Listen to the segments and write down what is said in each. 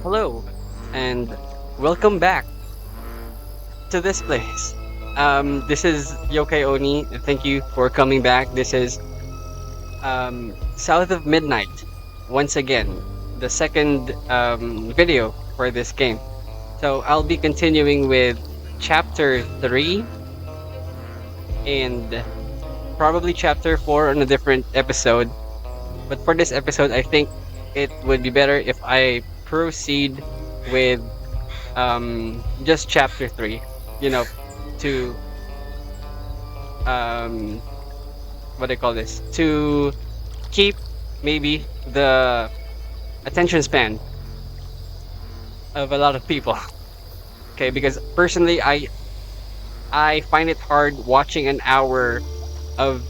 Hello, and welcome back to this place. This is YokaiOni, and thank you for coming back. This is South of Midnight, once again, the second video for this game. So I'll be continuing with Chapter 3 and probably Chapter 4 on a different episode. But for this episode, I think it would be better if I proceed with just chapter 3, you know, to um what do I call this, to keep maybe the attention span of a lot of people. Okay, because personally I find it hard watching an hour of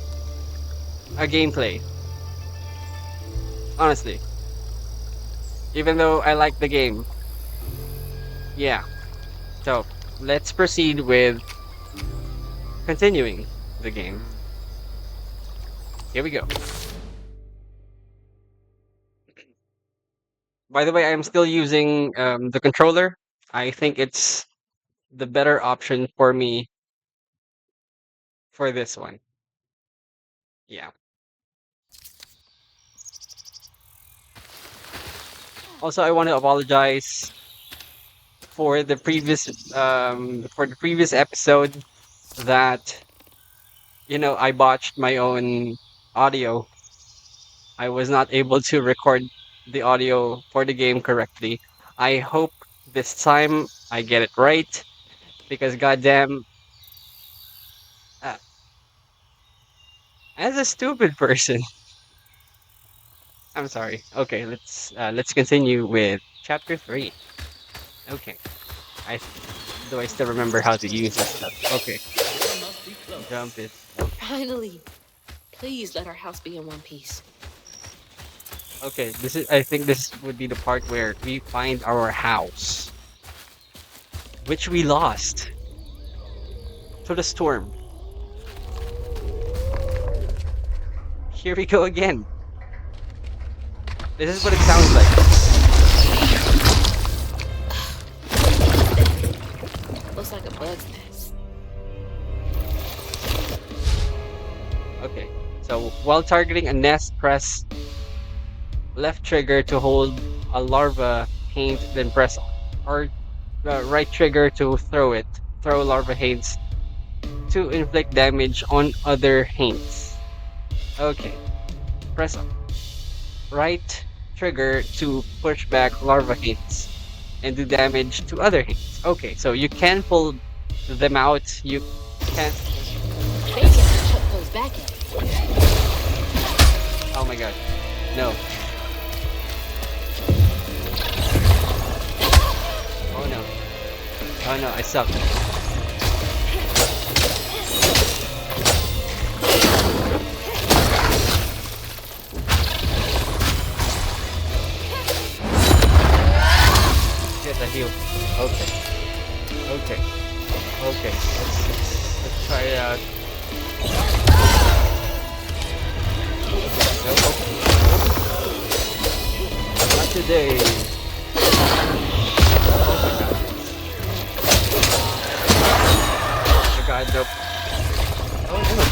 a gameplay, honestly, even though I like the game. Yeah, so let's proceed with continuing the game. Here we go. By the way, I'm still using the controller. I think it's the better option for me for this one. Yeah. Also, I want to apologize for the previous episode that I botched my own audio. I was not able to record the audio for the game correctly. I hope this time I get it right because goddamn, uh, as a stupid person, I'm sorry. Okay, let's continue with chapter 3. Okay. I Do I still remember how to use that stuff? Okay. Dinner must be Jump close. it. Okay. Finally. Please let our house be in one piece. Okay, I think this would be the part where we find our house, which we lost to the storm. Here we go again. This is what it sounds like. Looks like a bug's nest. Okay. So while targeting a nest, press left trigger to hold a larva paint, then press or right trigger to throw it. Throw larva haints to inflict damage on other haints. Okay. Press right trigger to push back larva haints and do damage to other haints. Okay, so you can pull them out. You can. Maybe I can chuck those back at me. Oh my god. No. Oh no. Oh no, I suck. Get the heal. Okay. Okay. Okay. Let's try it out. No, not today. Oh my god, nope. Oh no.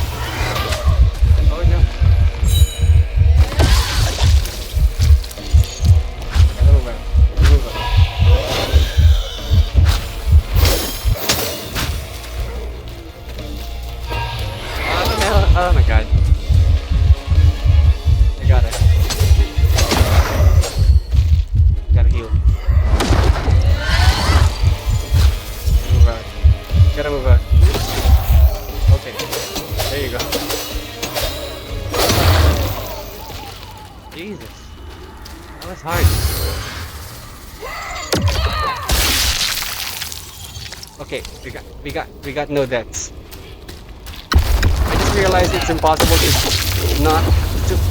Oh no. Okay, move on. Move on. Oh no. Oh my god. I gotta heal. Move on. Gotta move on. Okay. There you go. Jesus. That was hard. Okay, we got no deaths. I just realized it's impossible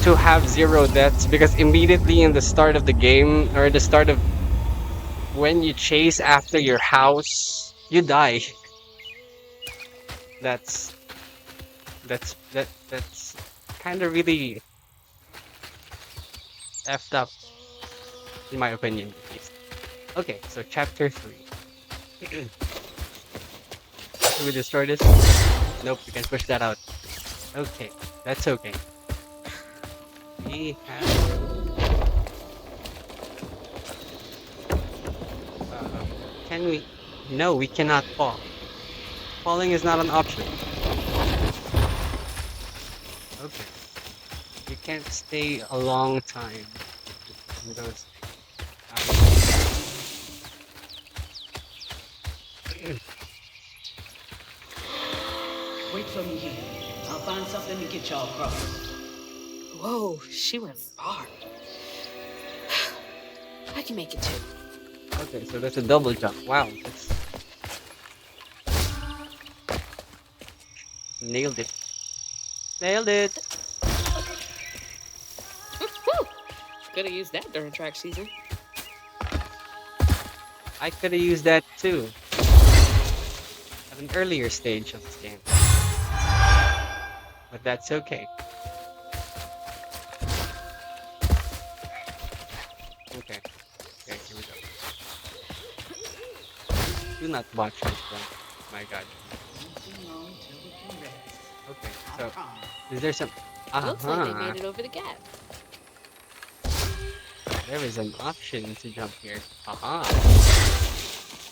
to have zero deaths because immediately in the start of the game or the start of when you chase after your house, you die. That's that's kind of really effed up in my opinion, at least. Okay, so chapter 3. Can we destroy this? Nope, we can push that out. Okay, that's okay. We have. Can we? No, we cannot fall. Falling is not an option. Okay, you can't stay a long time in those things. I. Wait for me here. I'll find something to get y'all across. Whoa, she went far. I can make it too. Okay, so that's a double jump. Wow, that's nailed it. Nailed it. Could have used that during track season. I could have used that too at an earlier stage of this game, but that's okay. Okay, okay, here we go. Do not watch this one. My God. Too long till we can rest. Okay, I so promise. is there some? Looks like they Uh-huh. made it over the gap. There is an option to jump here. Aha.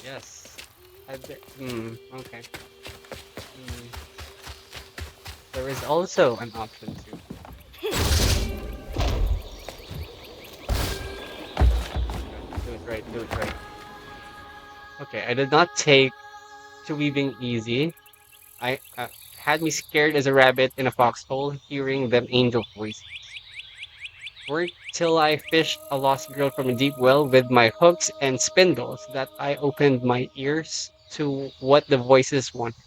Yes. Okay. Hmm. There is also an option to. Do it right. Do it right. Okay, I did not take to weaving easy. I had me scared as a rabbit in a foxhole, hearing them angel voices. Worked till I fished a lost girl from a deep well with my hooks and spindles that I opened my ears to what the voices wanted.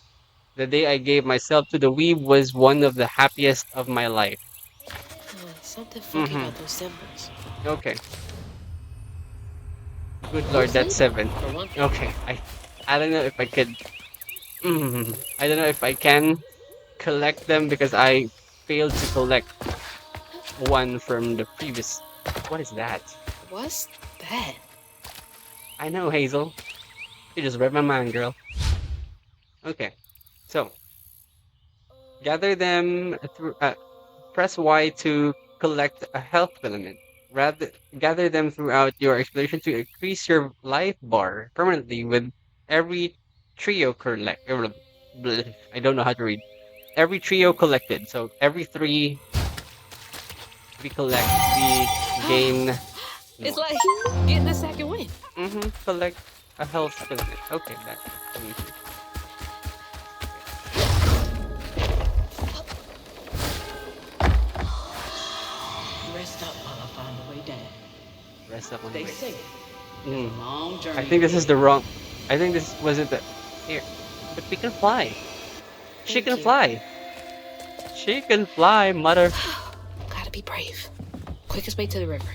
The day I gave myself to the weave was one of the happiest of my life. Something funky Mm-hmm. about those symbols. Okay. Good Who's Lord, that's sleeping? 7. For one thing. Okay. I don't know if I could. I don't know if I can collect them because I failed to collect one from the previous. What is that? What's that? I know, Hazel. You just read my mind, girl. Okay. So gather them through. Press Y to collect a health filament. Rather, gather them throughout your exploration to increase your life bar permanently with every trio collect. I don't know how to read. Every trio collected. So every 3 we collect, we gain It's more. like getting a second win. Collect a health filament. Okay, that easy. Okay, Rest up while I find a way down. rest up on the Stay way. safe. There's a Mm, long I journey think this is ahead. the wrong. I think this wasn't the here, but we can fly. She Thank can you. fly. She can fly, mother. Gotta be brave. Quickest way to the river.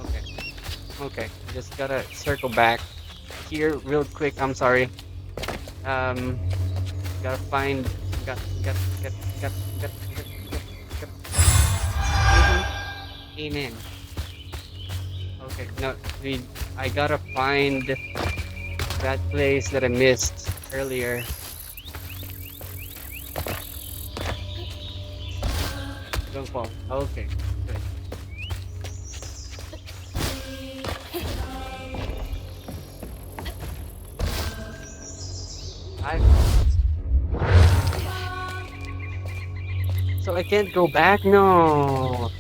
Okay, okay. Just gotta circle back here real quick. I'm sorry. Um, gotta find. Got. Mm-hmm. Amen. Okay, no, I gotta find that place that I missed earlier. Don't fall. Okay, good. I so I can't go back. No.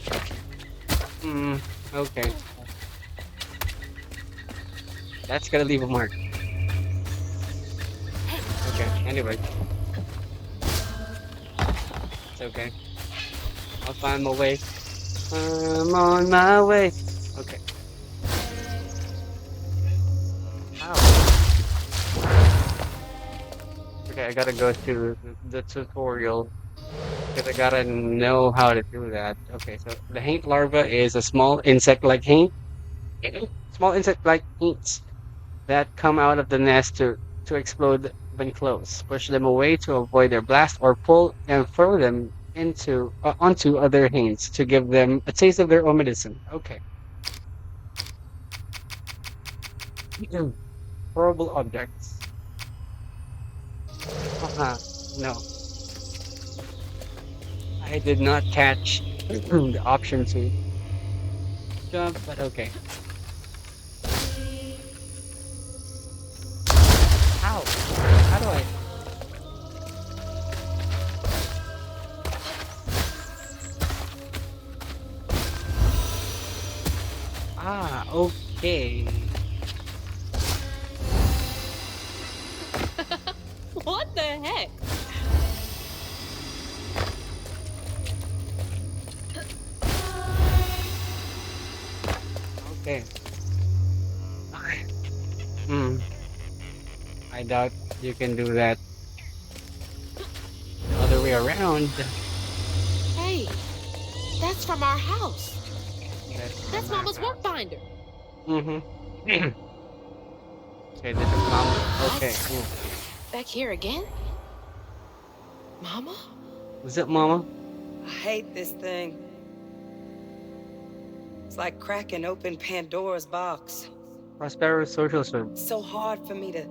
Hmm. Okay, that's gonna leave a mark. Okay. Anyway, it's okay. I'll find my way. I'm on my way. Okay. Ow. Okay, I gotta go to the tutorial because I gotta know how to do that. Okay, so the haint larva is a small insect-like haint. Small insect-like haints that come out of the nest to explode when close. Push them away to avoid their blast, or pull and throw them into onto other haints to give them a taste of their own medicine. Okay. Horrible objects. Haha. No, I did not catch the option to jump, but okay. How? How do I? Ah, okay. What the heck? Okay. Okay. Hmm. I doubt you can do that the other way around. Hey, that's from our house. That's That's from our Mama's work house. binder. Mm-hmm. Okay, this is Mama. Okay. What? Ooh. Back here again? Mama? Was it Mama? I hate this thing. It's like cracking open Pandora's box. Prospero social service. It's so hard for me to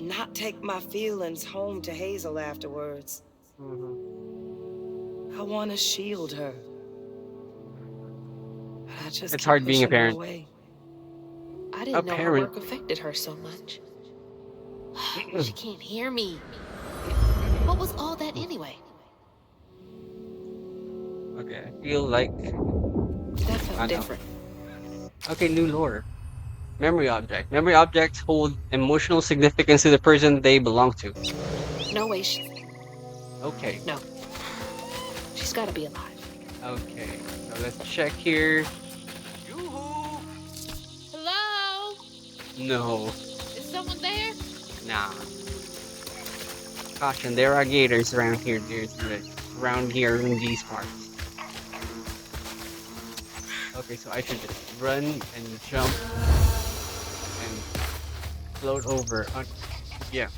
not take my feelings home to Hazel afterwards. Mm-hmm. I want to shield her, but I just It's keep hard being a pushing her parent. away. I A didn't know her parent. work affected her so much. She can't hear me. What was all that anyway? Okay, I feel like That I felt know. different. Okay, new lore. Memory object. Memory objects hold emotional significance to the person they belong to. No way she... Okay. No. She's gotta be alive. Okay. So let's check here. Hello? No. Is someone there? Nah. Caution, there are gators around here. Around here in these parts. Okay, so I should just run and jump and float over. Yeah.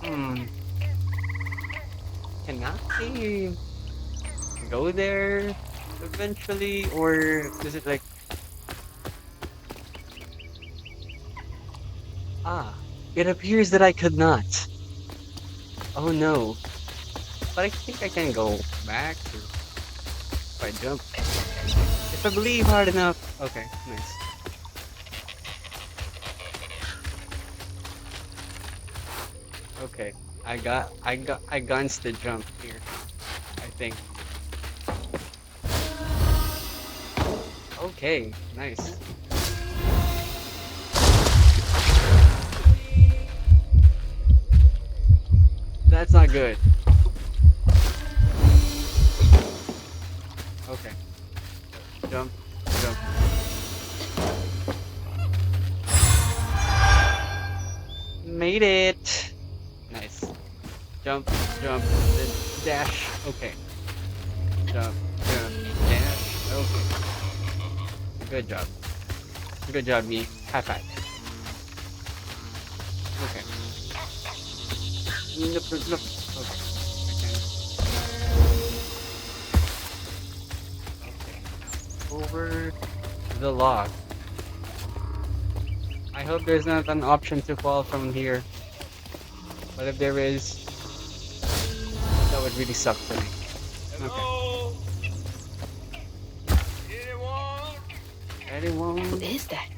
Hmm. Can I go there eventually, or is it like it appears that I could not. Oh no. But I think I can go back if I jump. If I believe hard enough. Okay, nice. Okay. I guns the jump here, I think. Okay, nice. That's not good. Okay. Jump, jump. Made it. Nice. Jump, jump, then dash. Okay. Jump, jump, dash. Okay. Good job. Good job, me. High five. Okay. Nope, nope, nope. Okay. Okay. Over the log. I hope there's not an option to fall from here. But if there is, that would really suck for me. Hello? Okay. Anyone? Who Anyone? is that?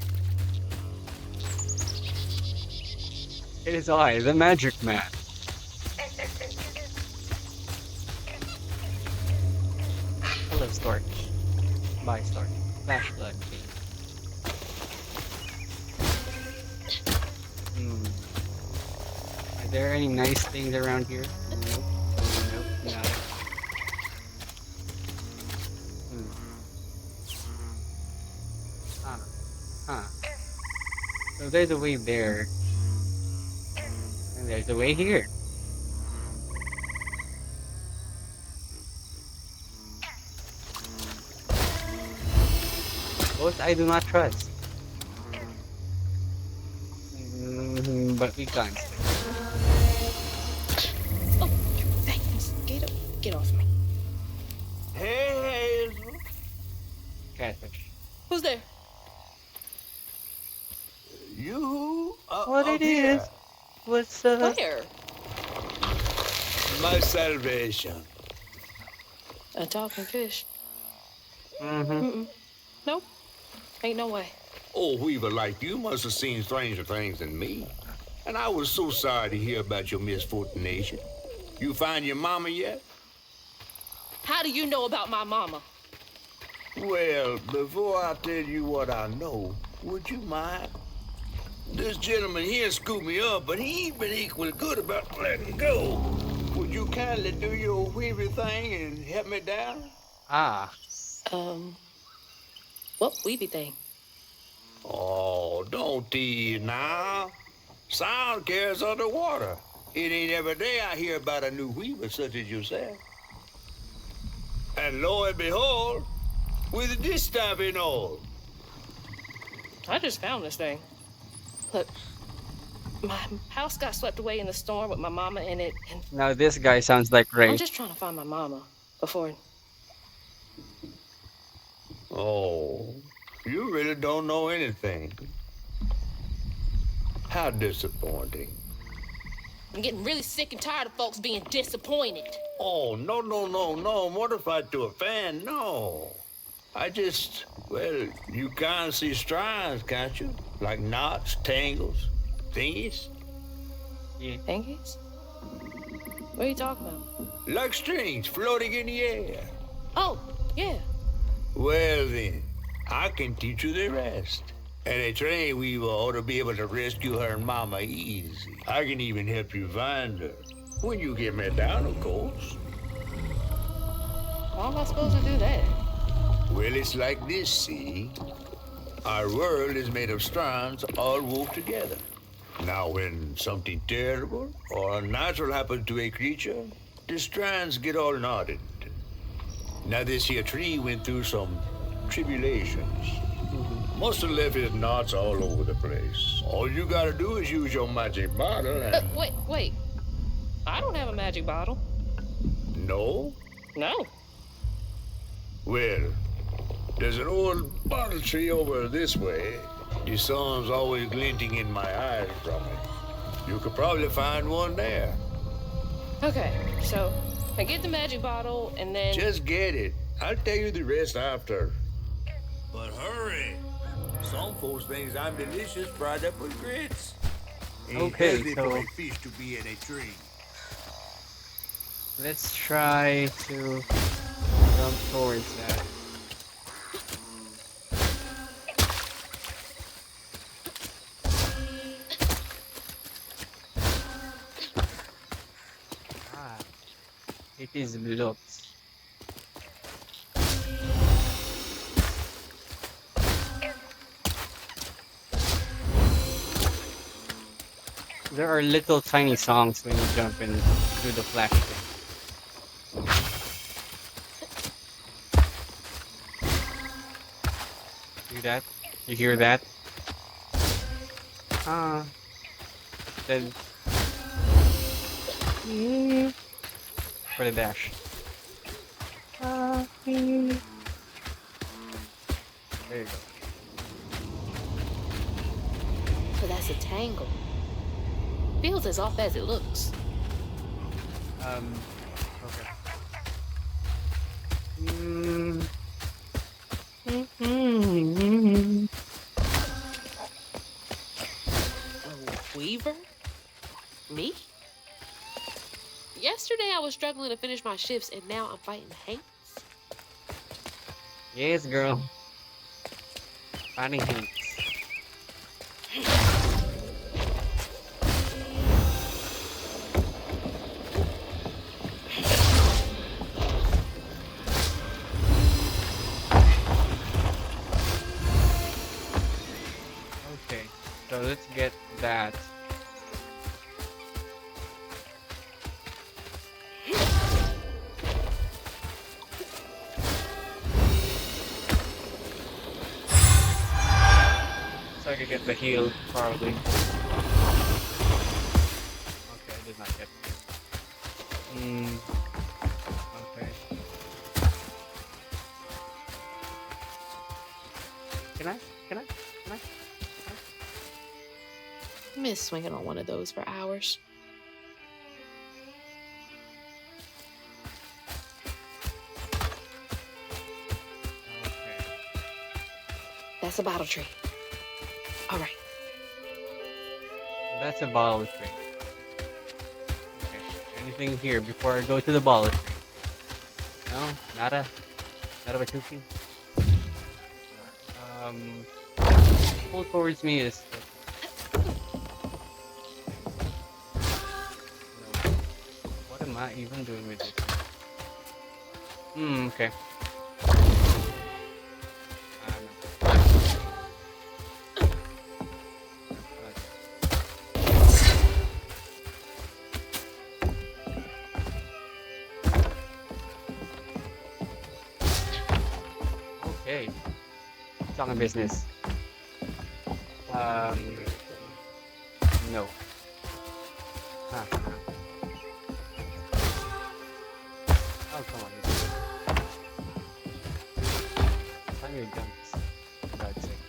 It is I, the Magic Man. Hello, Stork. Bye, Stork. Flash flood. Hmm. Are there any nice things around here? Nope. Nope. Nada. Hmm. Huh. Huh. So there's a way there, and there's a way here. Both I do not trust. But we can't. Oh, dang, mosquito. Get off me. Hey, Hazel. Catfish. Who's there? You What it up here? is? What's up? Where? My salvation. A talking fish. Mm-hmm. Mm-mm. Nope. Ain't no way. Oh, Weaver, like you must have seen stranger things than me. And I was so sorry to hear about your misfortune. You find your mama yet? How do you know about my mama? Well, before I tell you what I know, would you mind? This gentleman here scooped me up, but he ain't been equally good about letting go. Would you kindly do your Weaver thing and help me down? Ah. Um, what weeby thing? Oh, don't tease now. Sound carries underwater. It ain't every day I hear about a new weaver such as yourself. And lo and behold, with this stuff and all. I just found this thing. Look, my house got swept away in the storm with my mama in it, and Now this guy sounds like I'm Ray. just trying to find my mama before. Oh, you really don't know anything. How disappointing. I'm getting really sick and tired of folks being disappointed. Oh, no, mortified to a fan, no. Well, you can't see strands, can't you? Like knots, tangles, thingies. Yeah. Thingies? What are you talking about? Like strings floating in the air. Oh, yeah. Well then, I can teach you the rest. And a train weaver ought to be able to rescue her mama easy. I can even help you find her. When you get me down, of course. How am I supposed to do that? Well, it's like this, see? Our world is made of strands all wove together. Now, when something terrible or unnatural happens to a creature, the strands get all knotted. Now, this here tree went through some tribulations. Must have left his knots all over the place. All you gotta do is use your magic bottle and... Wait. I don't have a magic bottle. No? No. Well, there's an old bottle tree over this way. The sun's always glinting in my eyes from it. You could probably find one there. Okay, so I get the magic bottle and then... Just get it. I'll tell you the rest after. But hurry. Some folks think I'm delicious fried up with grits. Ain't Okay, healthy so for a fish to be in a tree. let's try to jump towards that. Ah, it is looks. There are little tiny songs when you jump in through the flash thing. Do that? You hear that? Ah. Then for the dash. There you go. So that's a tangle. Feels as off as it looks. Okay. A weaver? Me? Yesterday I was struggling to finish my shifts and now I'm fighting Hanks. Yes, girl. Funny hints. Okay, so let's get that. So I can get the heal, probably. Okay, I did not get it. Okay. Can I? Can I? Can I? Can I? miss swinging on one of those for hours. Okay. That's a bottle tree. All right. That's a bottle tree. Okay. Anything here before I go to the bottle tree? No? Nada? Nada Batuki? Um, pull towards me is. No. What am I even doing with this? Okay. No. Okay. Talking business. No. Huh. Oh, come on. Time your guns. For God's sake.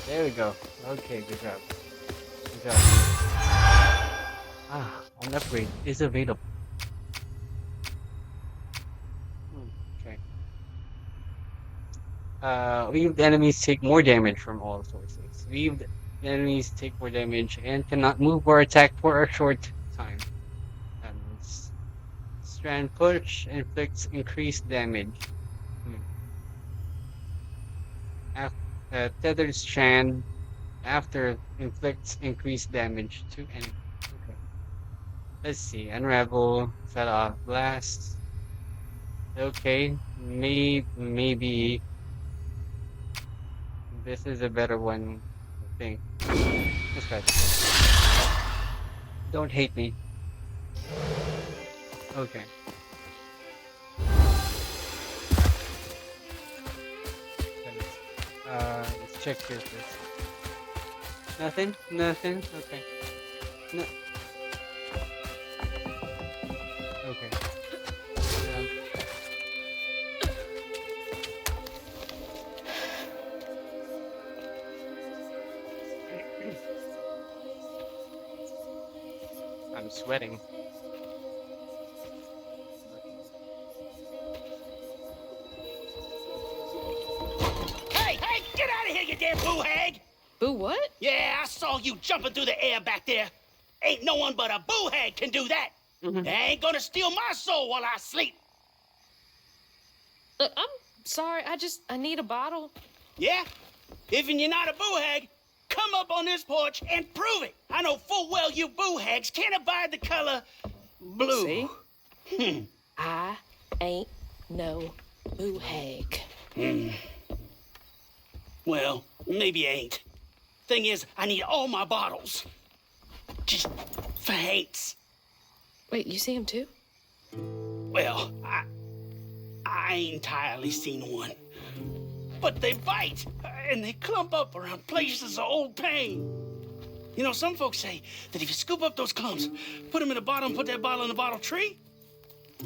There we go. Okay, good job. Good job. An upgrade is available. Okay. Weaved enemies take more damage from all sources. Weaved enemies take more damage and cannot move or attack for a short time. Strand push inflicts increased damage. Hmm. Tethered strand after inflicts increased damage to enemy. Okay. Let's see. Unravel, set off blast. Okay. Maybe this is a better one, I think. Let's try this. Don't hate me. Okay. Let's check here first. Nothing? Nothing? Okay. No. Okay. Um, I'm sweating. Hey, get out of here, you damn boo hag! Boo what? Yeah, I saw you jumping through the air back there. Ain't no one but a boo hag can do that. They ain't gonna steal my soul while I sleep. Look, I'm sorry. I need a bottle. Yeah? Even you're not a boo hag, come up on this porch and prove it. I know full well you boo hags can't abide the color blue. See? I ain't no boo hag. Well, maybe I ain't. Thing is, I need all my bottles. Just for hates. Wait, you see him too? Well, I ain't entirely seen one. But they bite, and they clump up around places of old pain. You know, some folks say that if you scoop up those clumps, put them in a bottle and put that bottle in a bottle tree,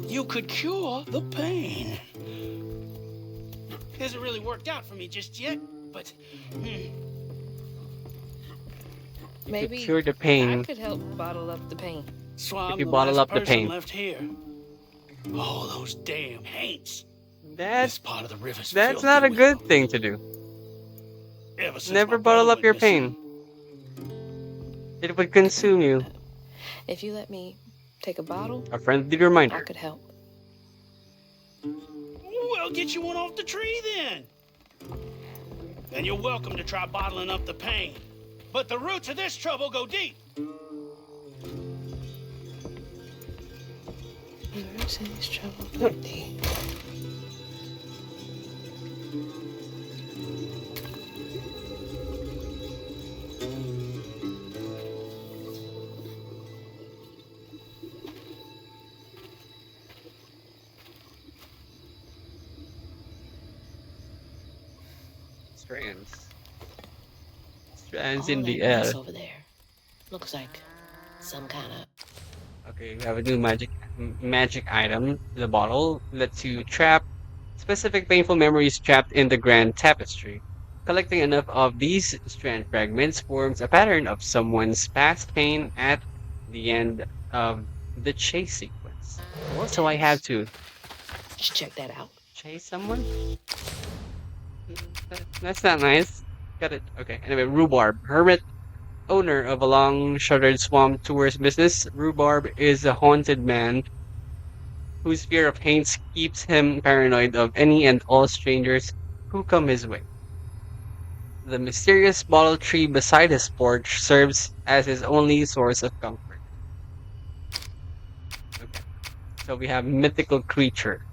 you could cure the pain. Hasn't really worked out for me just yet, but... Maybe cure the pain. I could help bottle up the pain. So I'm If you the bottle last up the person pain. left here. All those damn haints. This That's part of the river's that's filthy not a with good them. thing to do. Ever since Never my bottle brother up your went missing. pain. It would consume you. If you let me take a bottle, A friendly I reminder. could help. Well, get you one off the tree then. And you're welcome to try bottling up the pain. But the roots of this trouble go deep. Strands. Strands All in that the air. mess over there looks like some kind of... Okay, we have a new magic item. The bottle lets you trap specific painful memories trapped in the grand tapestry. Collecting enough of these strand fragments forms a pattern of someone's past pain at the end of the chase sequence. So I have Vortex. to Should check that out. chase someone? That's not nice. Got it. Okay. Anyway, Rhubarb, hermit owner of a long shuttered swamp tourist business. Rhubarb is a haunted man whose fear of haunts keeps him paranoid of any and all strangers who come his way. The mysterious bottle tree beside his porch serves as his only source of comfort. Okay, so we have mythical creature.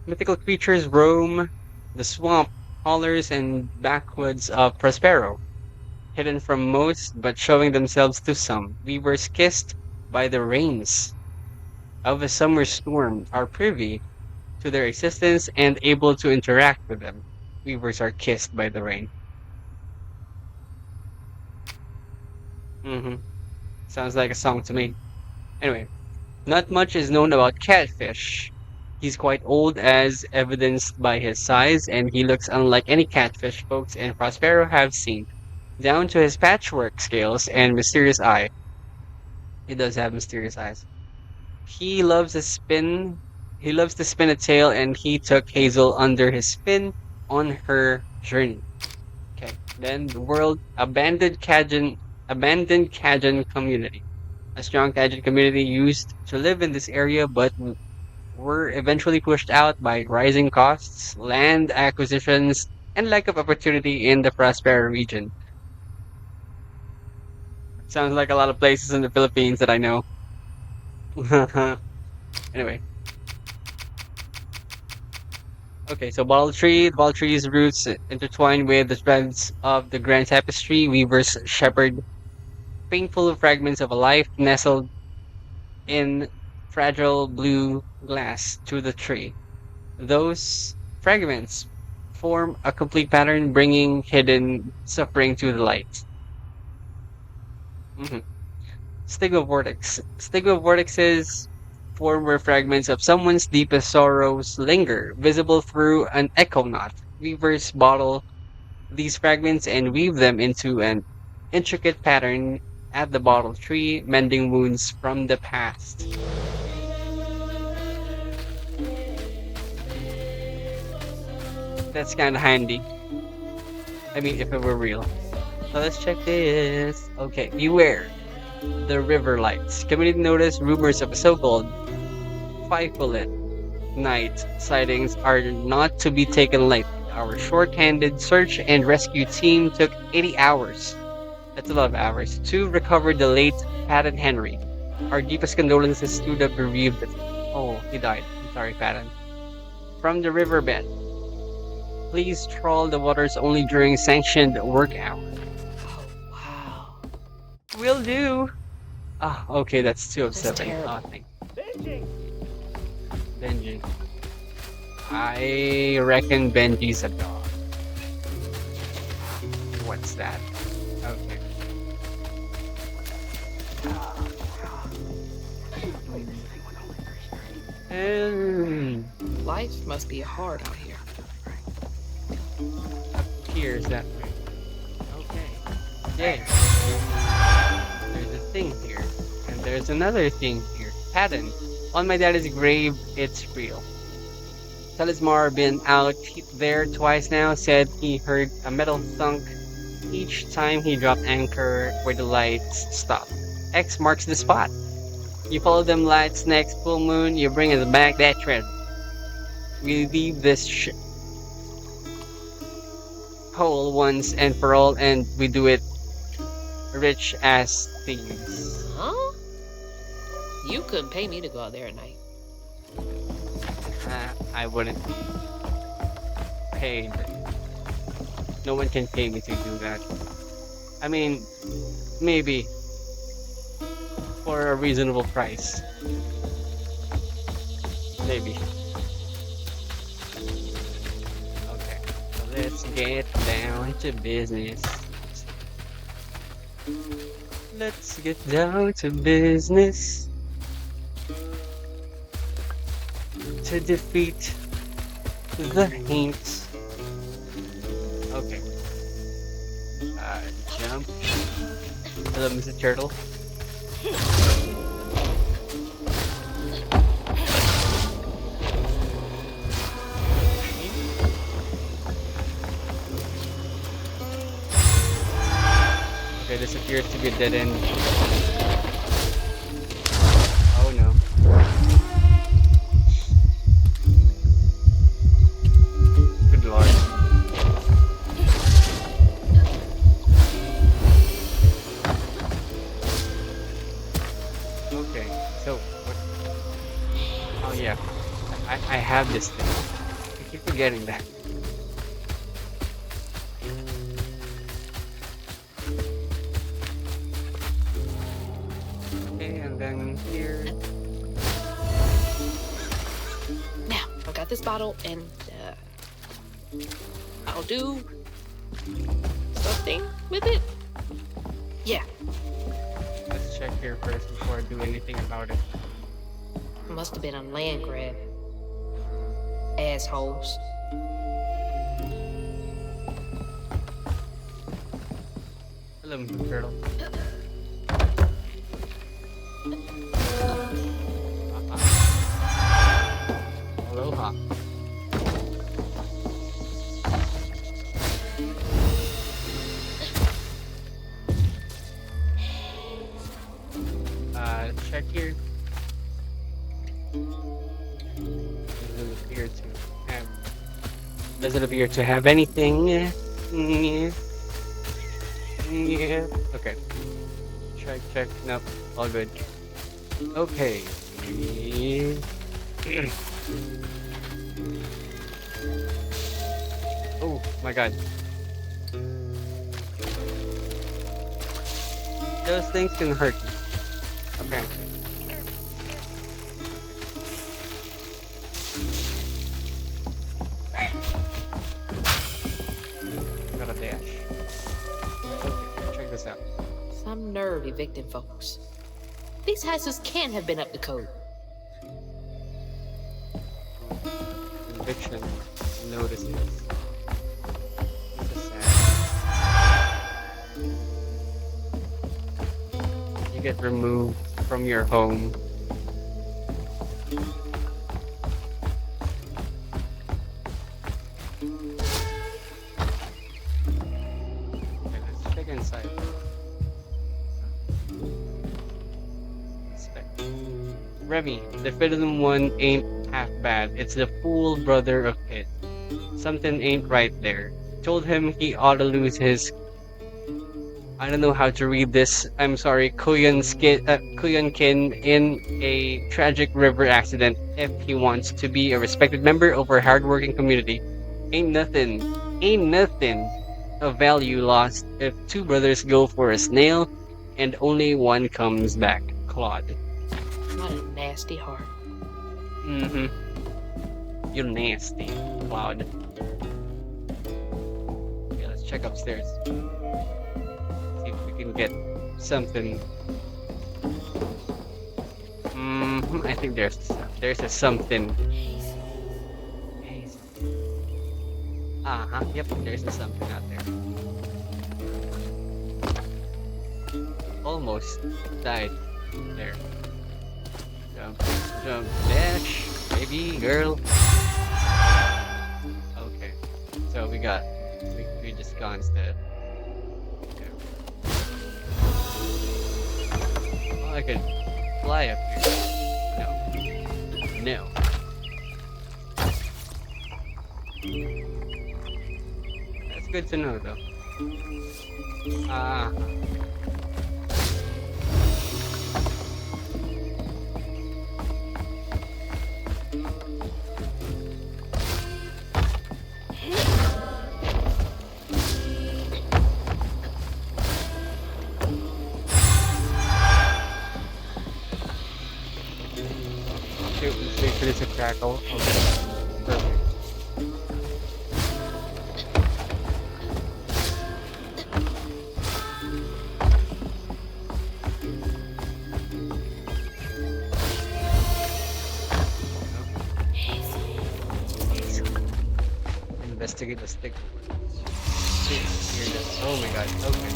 Mythical creatures roam the swamp, hollers, and backwoods of Prospero, hidden from most but showing themselves to some. Weavers kissed by the rains of a summer storm are privy to their existence and able to interact with them. Weavers are kissed by the rain. hmm Sounds like a song to me. Anyway, not much is known about Catfish. He's quite old, as evidenced by his size, and he looks unlike any catfish folks in Prospero have seen, down to his patchwork scales and mysterious eye. He does have mysterious eyes. He loves to spin. He loves to spin a tail, and he took Hazel under his spin on her journey. Okay. Then the world abandoned Cajun community. A strong Cajun community used to live in this area, but were eventually pushed out by rising costs, land acquisitions, and lack of opportunity in the Prospero region. Sounds like a lot of places in the Philippines that I know. Anyway, okay, so the bottle tree's roots intertwine with the threads of the grand tapestry. Weavers shepherd painful fragments of a life nestled in fragile blue glass to the tree. Those fragments form a complete pattern, bringing hidden suffering to the light. Mhm. Stigma vortex. Stigma vortexes form where fragments of someone's deepest sorrows linger, visible through an echo knot. Weavers bottle these fragments and weave them into an intricate pattern at the bottle tree, mending wounds from the past. That's kind of handy. I mean, if it were real. So let's check this. Okay, beware the river lights. Community noticed rumors of a so-called five-bullet night sightings are not to be taken lightly. Our short-handed search and rescue team took 80 hours. That's a lot of hours to recover the late Patton Henry. Our deepest condolences to the bereaved. Oh, he died. I'm sorry, Patton. From the riverbed. Please trawl the waters only during sanctioned work hours. Oh, wow. Will do. Ah, okay, that's two of That's seven. Ah, terrible. thank Benji. I reckon Benji's a dog. What's that? Okay. Hmm. Life must be hard out here. Appears that way. Okay. Yay. There's a thing here. And there's another thing here. Pattern. On my daddy's grave, it's real. Talismar been out there twice now, said he heard a metal thunk each time he dropped anchor where the lights stop. X marks the spot. You follow them lights next full moon, you bring us back that treasure. We leave this hole once and for all, and we do it rich as thieves. Huh? You couldn't pay me to go out there at night. I wouldn't be paid. No one can pay me to do that. I mean, maybe for a reasonable price. Maybe. Okay, so let's get down to business. Let's get down to business to defeat the Haints. Okay. Jump. Hello, Mr. Turtle. Okay, this appears to be a dead end. Oh no. Good lord. Okay, so what? Oh yeah, I have this thing. I keep forgetting that. Okay, and then here. Now, I got this bottle, and I'll do something with it. Yeah, Let's check here first before I do anything about it. must have been a land grab. Assholes. Hello, Mr. Turtle. Aloha. Check here. Doesn't appear to have anything. Yeah. Okay. Check. Nope. All good. Okay. Oh my god. Those things can hurt you. Apparently. Got a dash. Okay, check this out. Some nerve evicting folks. These houses can't have been up to code. Eviction notices. This is sad. You get removed from your home. Okay, let's check inside. Inspect. Remy, the Fiddlin one ain't half bad. It's the fool brother of Pit. Something ain't right there. Told him he ought to lose his. I don't know how to read this. I'm sorry, Kuyankin in a tragic river accident if he wants to be a respected member of our hardworking community. Ain't nothing of value lost if two brothers go for a snail and only one comes back. Claude. What a nasty heart. Mm-hmm. You're nasty, Cloud. Okay, let's check upstairs. See if we can get something. I think there's a something. Yep, there's a something out there. Almost died there. Jump, dash, baby girl. Okay, so we just gone instead. Okay. Oh, I could fly up here. No. That's good to know, though. Wait for this to crackle. Okay. Perfect. Investigate the stick. Oh my god, okay.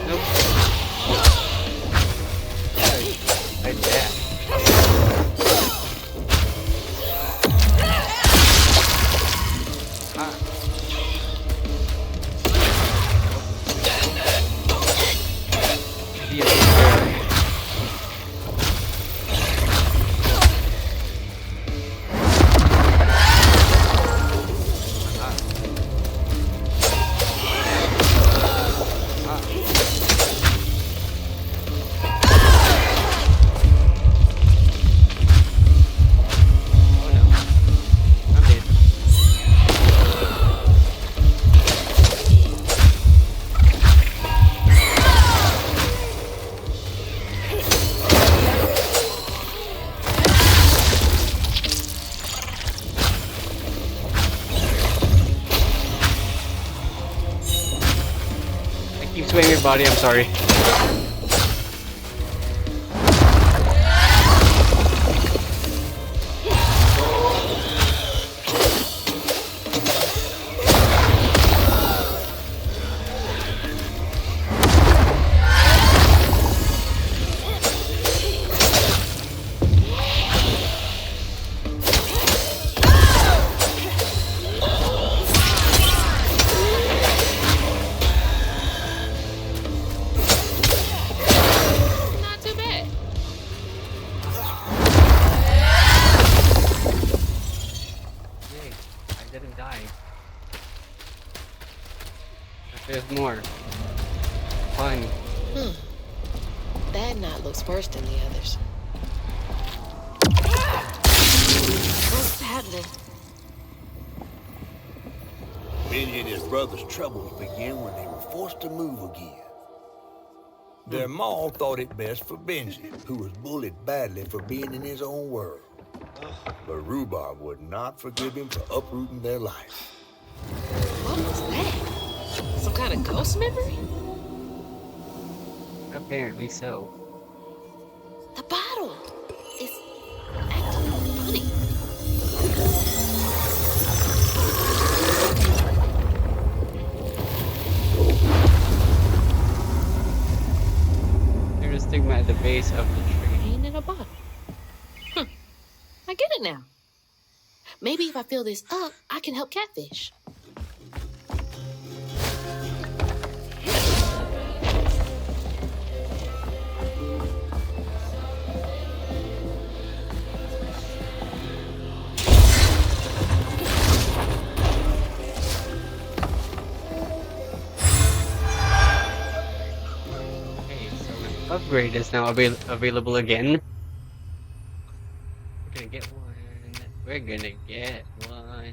Nope. I bet. Be a big girl. Oh no. I'm dead. I keep swaying your body, I'm sorry. Not too bad. Yay, I didn't die. But there's more. Fun. That knot looks worse than the others. What's happening? Benji and his brother's troubles began when they were forced to move again. Their ma thought it best for Benji, who was bullied badly for being in his own world. But Rhubarb would not forgive him for uprooting their life. What was that? Some kind of ghost memory? Apparently so. The bottle is acting funny. There's a stigma at the base of the tree. Ain't in a bottle. I get it now. Maybe if I fill this up, I can help Catfish. Okay, so an upgrade is now available again. We're gonna get one. We're gonna get one.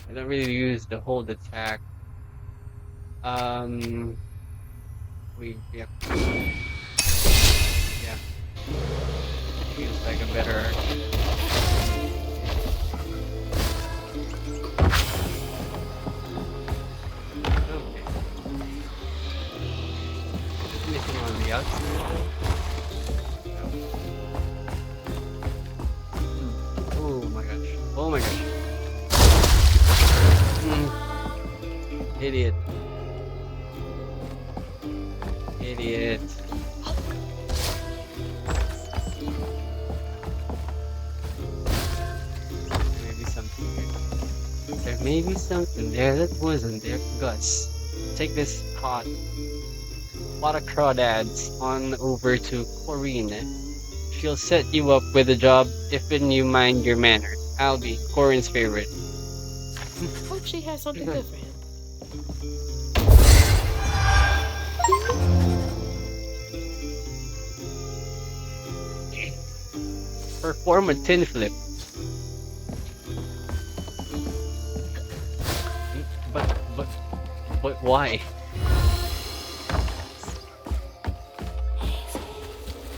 I don't really use the hold attack. Yeah. Yeah. Feels like a better. Okay. Anything on the outside? Oh my gosh. Oh my gosh. Idiot. Idiot. Maybe something here. There may be something there that wasn't there, Gus. Take this pot of crawdads on over to Corinne. She'll set you up with a job if you mind your manners. I'll be Corinne's favorite. Hope she has something good for him. Perform a tin flip. But why?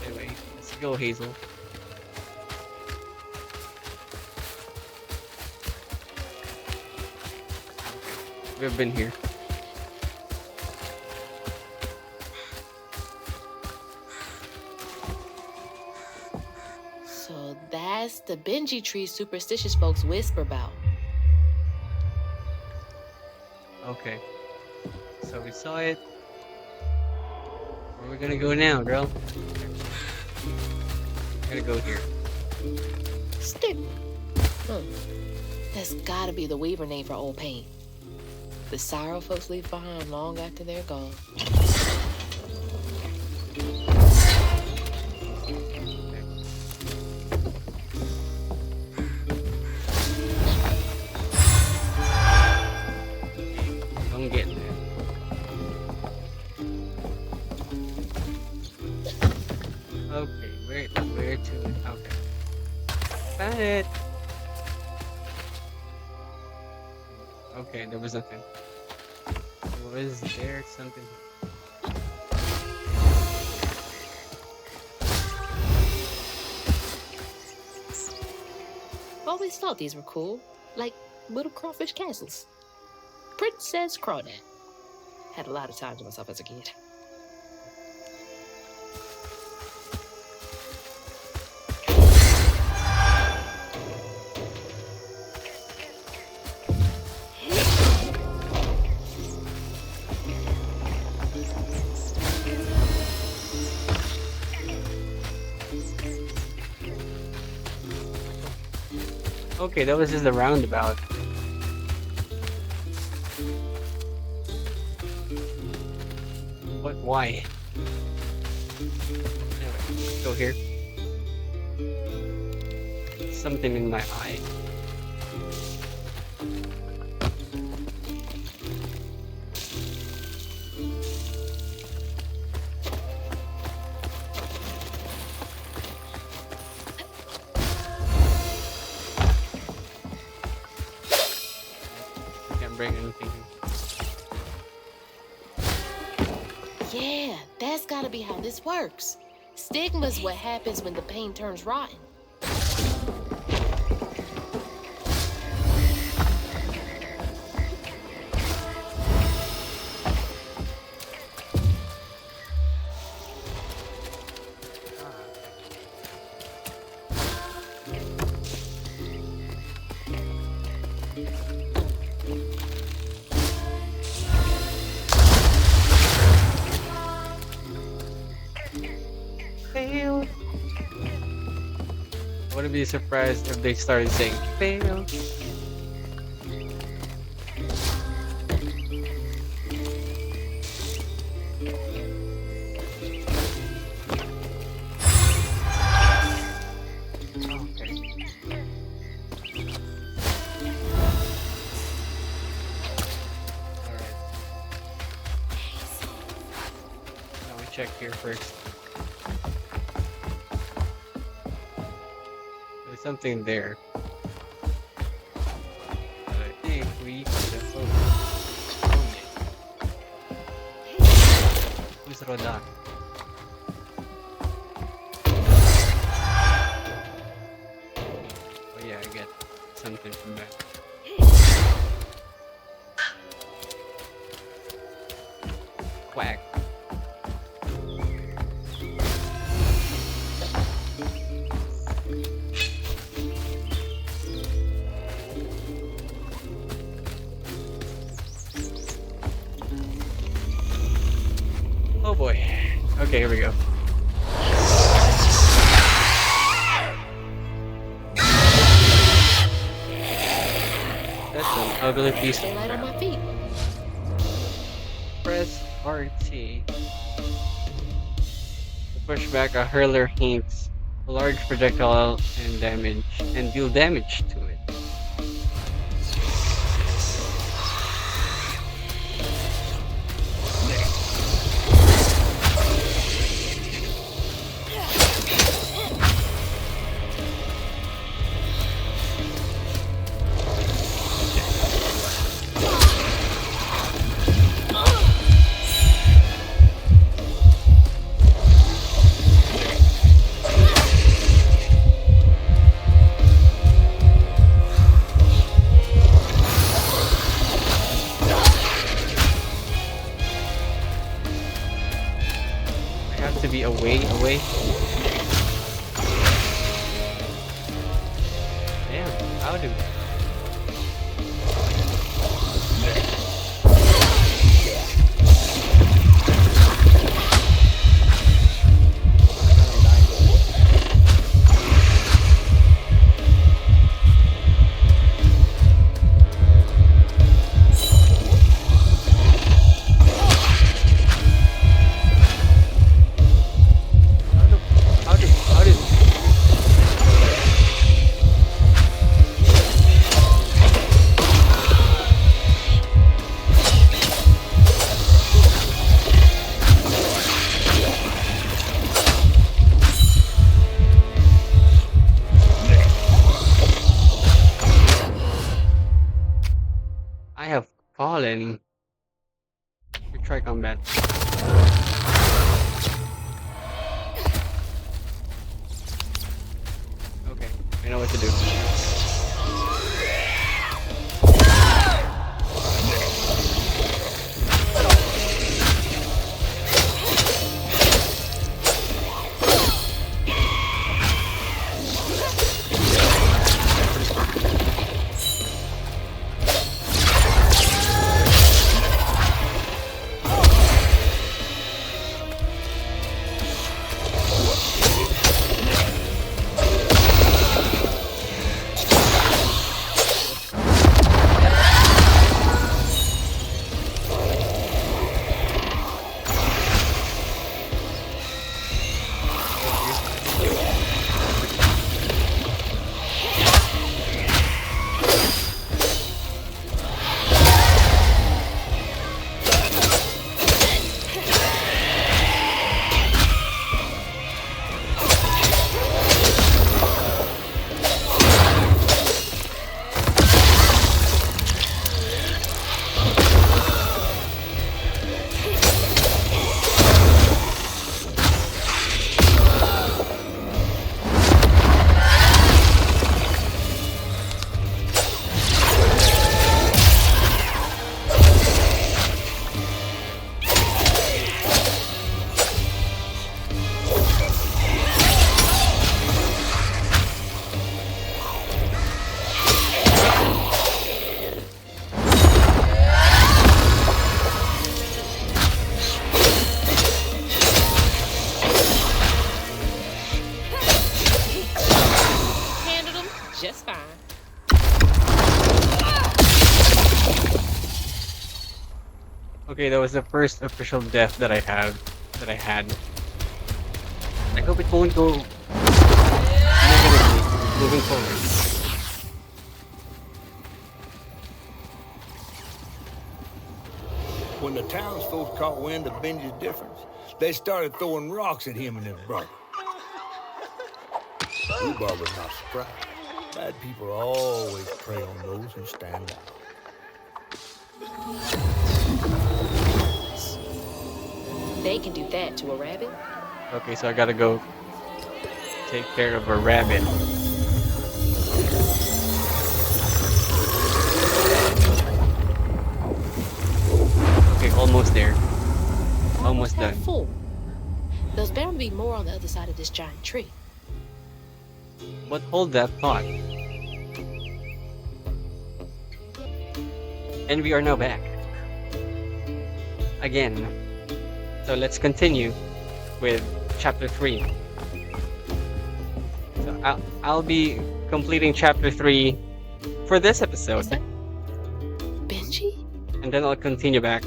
Anyway, let's go, Hazel. We've been here. So that's the Benji tree superstitious folks whisper about. Okay. So we saw it. Where are we gonna go now, girl? We're gonna go here. Stick. That's gotta be the Weaver name for old pain. The sorrow folks leave behind long after they're gone. Don't get there. Okay, where to? Okay. Found it. Okay, there was nothing. Was there something? Always thought these were cool, like little crawfish castles. Princess Crawdad. Had a lot of time to myself as a kid. Okay, that was just a roundabout. But why? Anyway, let's go here. Something in my eye. Can't bring anything. Yeah, that's gotta be how this works. Stigma's what happens when the pain turns rotten. Fail. I wouldn't be surprised if they started saying fail. Okay. Alright. Now we check here first. There's something there. But I think we just own it. Who's Rodan? Oh yeah, I get something from that. Quack. Oh boy. Okay, here we go. That's an ugly piece Stay of light on crap. my feet. Press RT. To push back a hurler hints a large projectile and deal damage to it. Got to be away. Damn, how do? How do? I have fallen. Retry combat. Okay, I know what to do. Handled him just fine. Okay, that was the first official death that I had. I hope it won't go negatively moving forward. When the townsfolk caught wind of Benji's difference, they started throwing rocks at him and his brother. Rhubarb was not surprised. Bad people always prey on those who stand out. They can do that to a rabbit. Okay, so I gotta go take care of a rabbit. Okay, almost there. Almost Half done. full. There's bound to be more on the other side of this giant tree. But hold that thought. And we are now back. Again. So let's continue with chapter 3. So I'll be completing chapter 3 for this episode. Benji? And then I'll continue back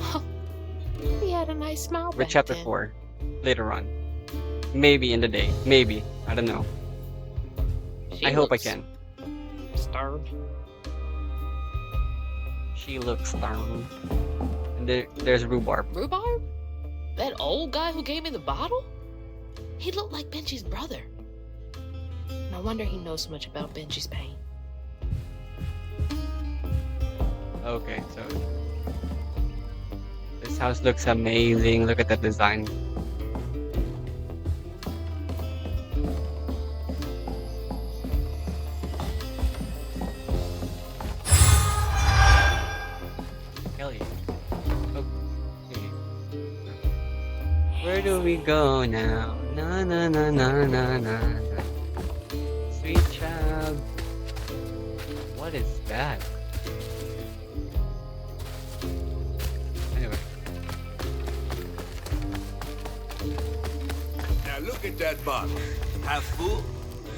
He had a nice smile with back chapter then. 4 later on. Maybe in the day. Maybe. I don't know. She I hope I looks can. Starved. She looks starving. And there's Rhubarb. Rhubarb? That old guy who gave me the bottle? He looked like Benji's brother. No wonder he knows so much about Benji's pain. Okay, so this house looks amazing. Look at that design. Hell yeah. Okay. Where do we go now? Na na na na na na na. Sweet child. What is that? Anyway. Now look at that bottle. Half full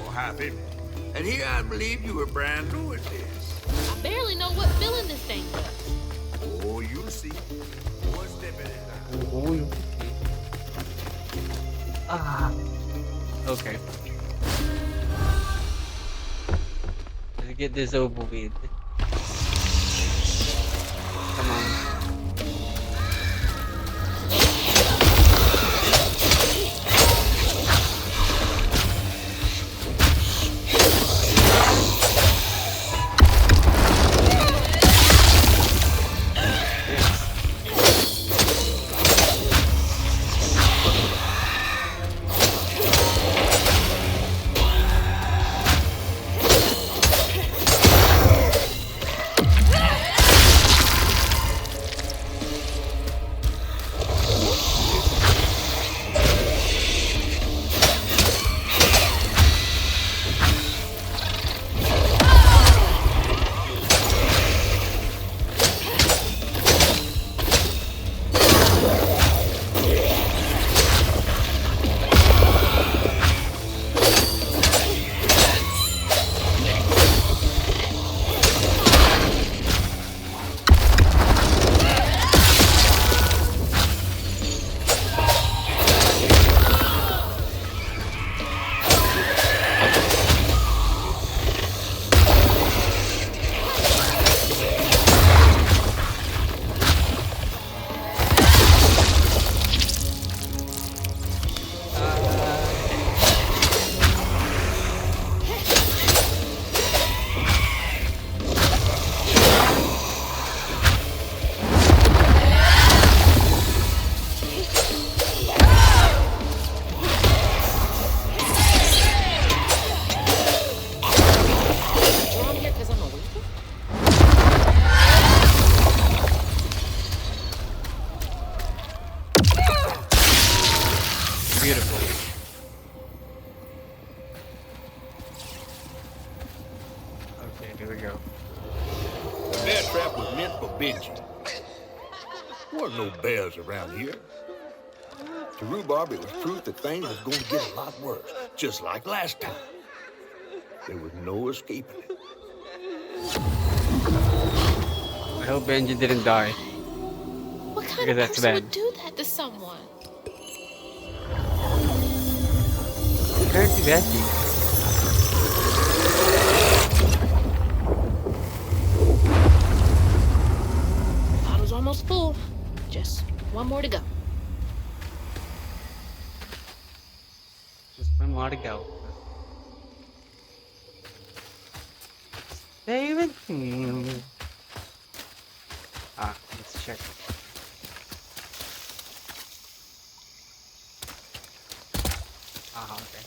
or half empty. And here I believe you were brand new at this. I barely know what filling this thing does. Oh, you'll see. One step at a time. Oh, you see. Ah. Okay. Let's get this over with. Come on. Drawn here because I'm a weaver? Beautiful. Okay, here we go. The bear trap was meant for Benji. There weren't no bears around here. To Rhubarb, it was proof that things was going to get a lot worse, just like last time. There was no escaping it. I hope Benji didn't die. What kind Because of that's person bad. would do that to someone? Apparently Benji. Bottle's almost full. Just one more to go. Just one more to go. David. Ah, let's check. Ah, okay.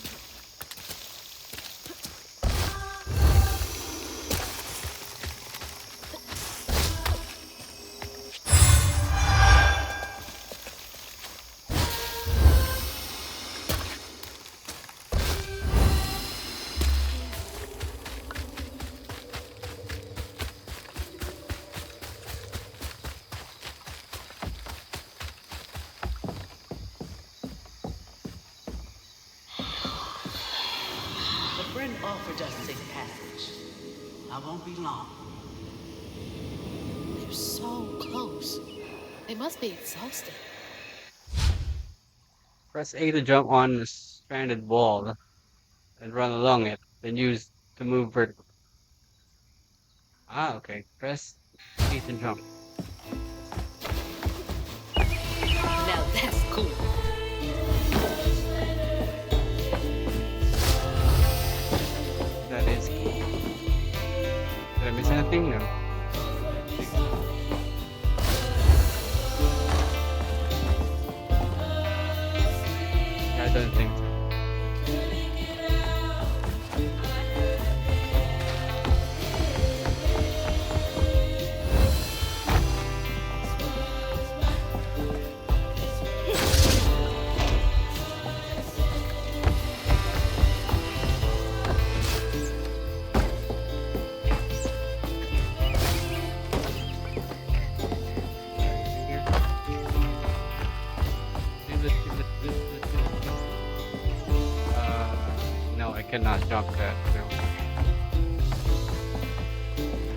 A friend offered us to take a catfish. I won't be long. They're so close. They must be exhausted. Press A to jump on the stranded wall and run along it, then use to move vertically. Ah, okay. Press A to jump. Now that's cool. That is cool. Did I miss anything? No. I don't think so. cannot jump that. So.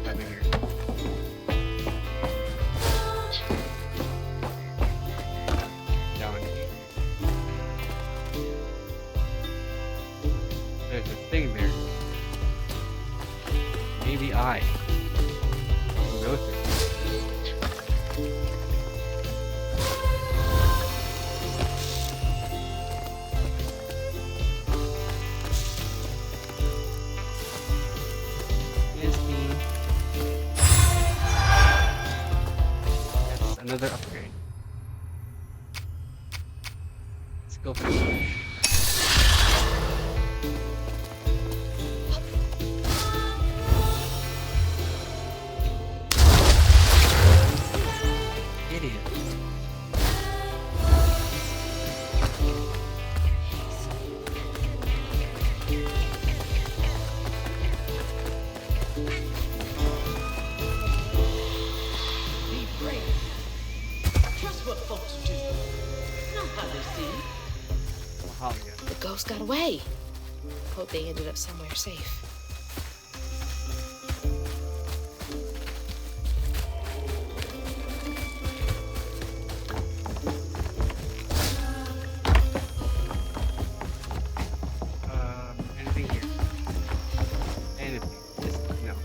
Nothing here. Down here. There's a thing there. Maybe I can go through. That's another upgrade. Let's go for it. Idiot. Be brave. Trust what folks do. Not how they see. Oh, yeah. The ghost got away. Hope they ended up somewhere safe. Anything here? Anything? Just no.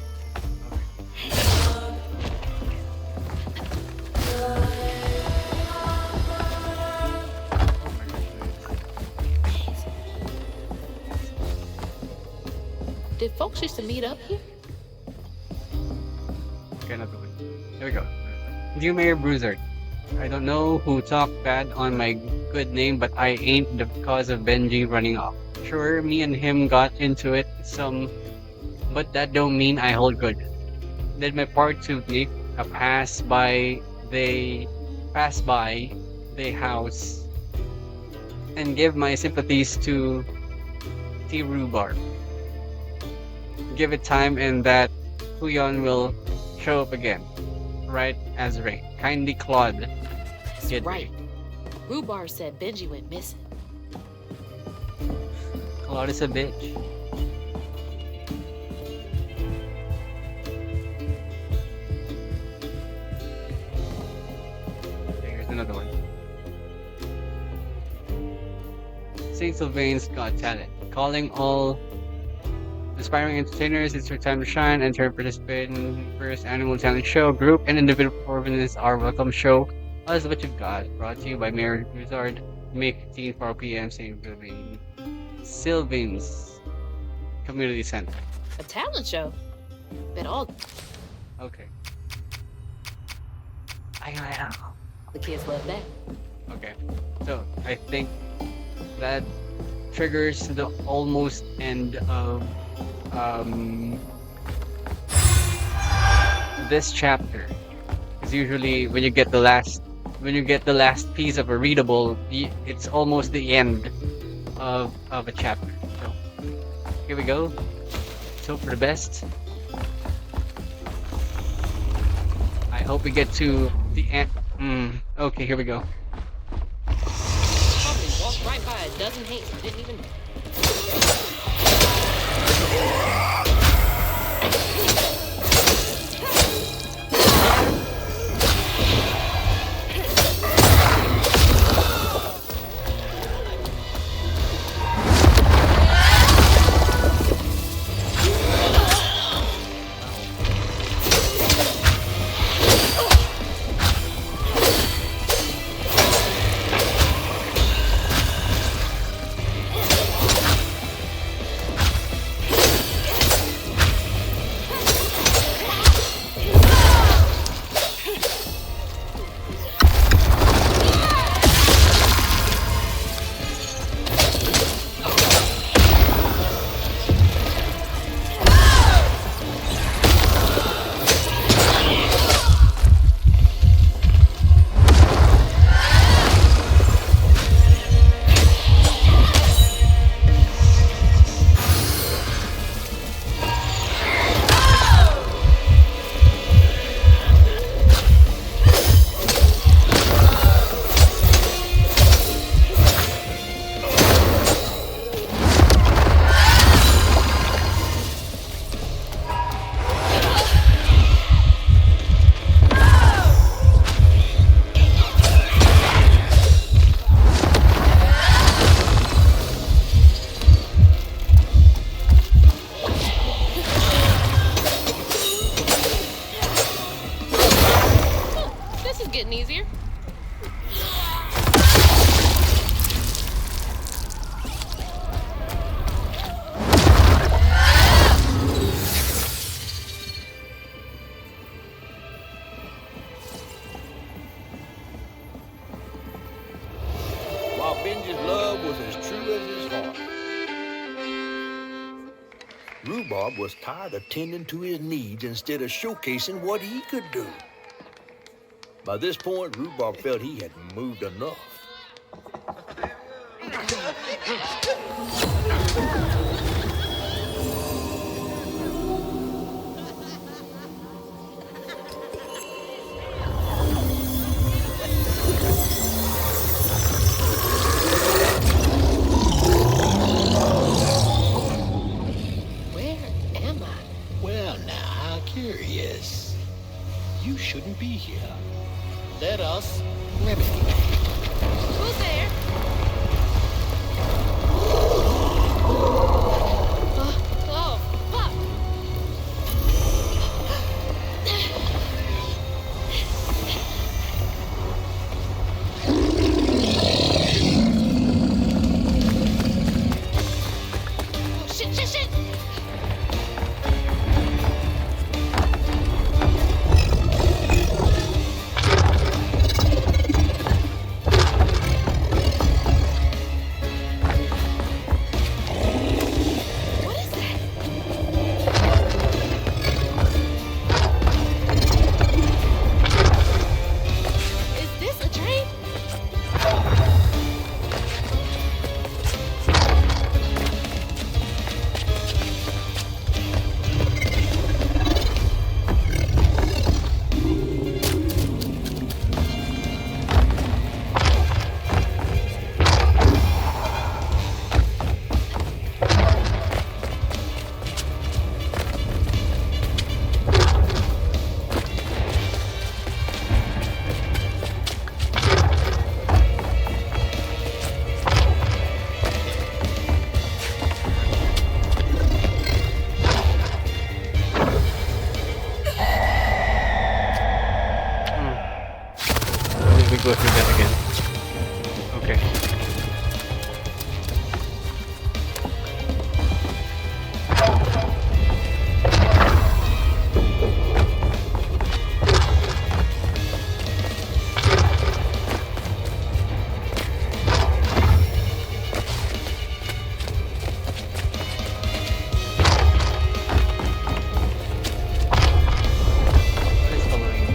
Did folks used to meet up here? Okay, another one. Here we go. Dear Mayor Bruiser, I don't know who talked bad on my good name, but I ain't the cause of Benji running off. Sure, me and him got into it some, but that don't mean I hold good. Did my part to make a pass by the house and give my sympathies to T. Rhubarb. Give it time and that Huyon will show up again, right as rain. Kindly Claude. That's Get right. Rhubarb said Benji went missing. Claude is a bitch. Here's another one. St. Sylvain's Got Talent. Calling all aspiring entertainers, it's your time to shine. Enter and participate in the first annual talent show. Group and individual performances are welcome. Show us what you've got. Brought to you by Mayor Wizard. May 15, 4 p.m. St. Sylvain's Community Center. A talent show. Bet all Okay. I know. the kids love that. Okay. So I think that triggers the almost end of this chapter. Because usually when you get the last piece of a readable, it's almost the end of a chapter. So here we go. Let's hope for the best. I hope we get to the end. Okay, here we go. Probably walked right by a dozen hates and didn't even. Rhubarb was tired of tending to his needs instead of showcasing what he could do. By this point, Rhubarb felt he had moved enough. Where am I? Well, now, how curious. You shouldn't be here. Let us remedy that. Who's there? Oh, fuck! Oh, shit, shit, shit! What is that? Is this a dream? Let me go through that again. Okay. What is following me?